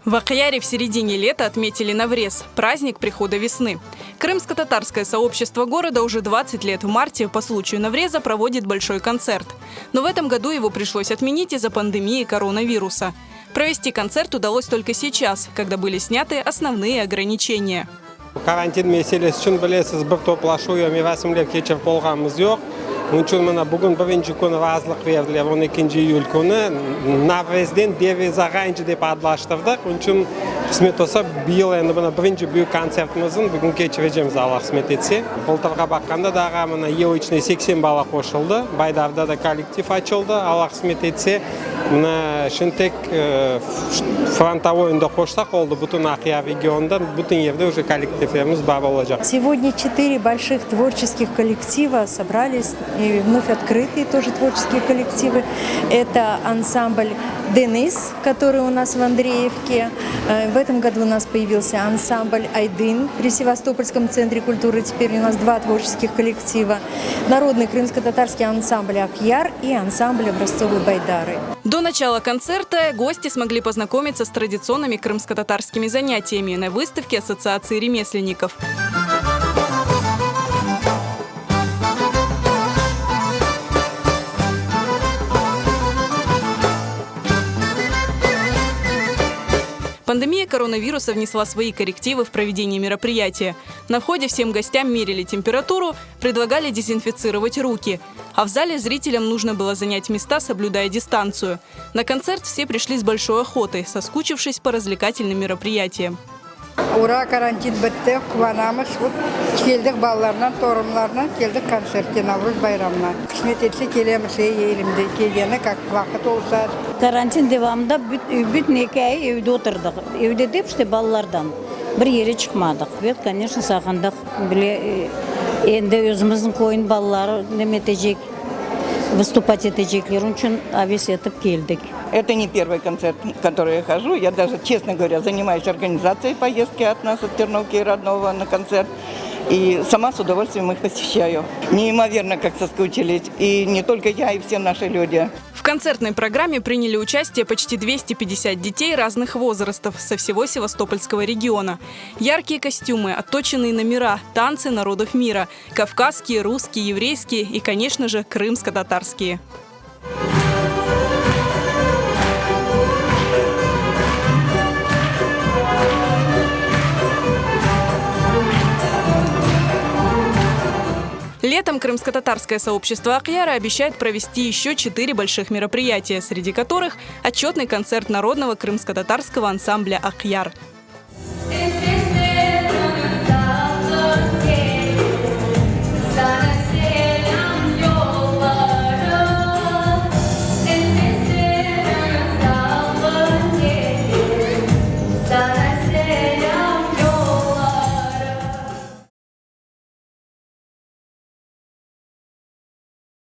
В Акъяре в середине лета отметили Наврез – праздник прихода весны. Крымско-татарское сообщество города уже 20 лет в марте по случаю Навреза проводит большой концерт. Но в этом году его пришлось отменить из-за пандемии коронавируса. Провести концерт удалось только сейчас, когда были сняты основные ограничения. Карантин meselesi için bilesiz bir toplaşıyor mevsimler geçirip bolğanımız yok. Onun için mana bugün birinci günü razılık verdiler 12 iyul günü. Navrez'den Devizag'anjı deb adlaştırdık. Onun için kısmet olsa bir yıl endi buna birinci büyük konsertimizin bugün geçireceğimiz Allah kısmet etse. Былтырға bakqanda dağı mana yıl içinde 80 bala qoşuldu. Baydarda da kollektiv açıldı. Allah kısmet etse mına şintek frontovoy oyunda qoşsaq oldu bütün Akъяр регионында, bütün yerde уже коллективlerimiz бар olacak. Сегодня 4 больших творческих коллектива собрались, и вновь открытые тоже творческие коллективы. Это ансамбль «Денис», который у нас в Андреевке. В этом году у нас появился ансамбль «Айдын» при Севастопольском центре культуры. Теперь у нас 2 творческих коллектива. Народный крымско-татарский ансамбль «Акъяр» и ансамбль образцовой «Байдары». До начала концерта гости смогли познакомиться с традиционными крымско-татарскими занятиями на выставке Ассоциации ремесленников. Пандемия коронавируса внесла свои коррективы в проведение мероприятия. На входе всем гостям мерили температуру, предлагали дезинфицировать руки. А в зале зрителям нужно было занять места, соблюдая дистанцию. На концерт все пришли с большой охотой, соскучившись по развлекательным мероприятиям. Ура, карантин бітті, қуанамыз. Келдік балаларынан, торымларынан, келдік концертке Навруз байрамына. Кісмет етсе келеміз, елімде келгені, как вақыт olsa. Karantin devamında bütün 2 ay evde oturduk. Evde deyip işte ballardan bir yere çıkmadık. Evet, конечно, sağındık. Bile endi özümüzün koyun balları ne edecek, выступать edecekler. Onun için aves etip geldik. Это не первый концерт, в который я хожу. Я даже, честно говоря, занимаюсь организацией поездки от нас, от Терновки и Родного на концерт. И сама с удовольствием их посещаю. Неимоверно как соскучились. И не только я, и все наши люди. В концертной программе приняли участие почти 250 детей разных возрастов со всего Севастопольского региона. Яркие костюмы, отточенные номера, танцы народов мира – кавказские, русские, еврейские и, конечно же, крымско-татарские. Летом крымско-татарское сообщество Акъяра обещает провести еще 4 больших мероприятия, среди которых отчетный концерт народного крымско-татарского ансамбля «Акъяр».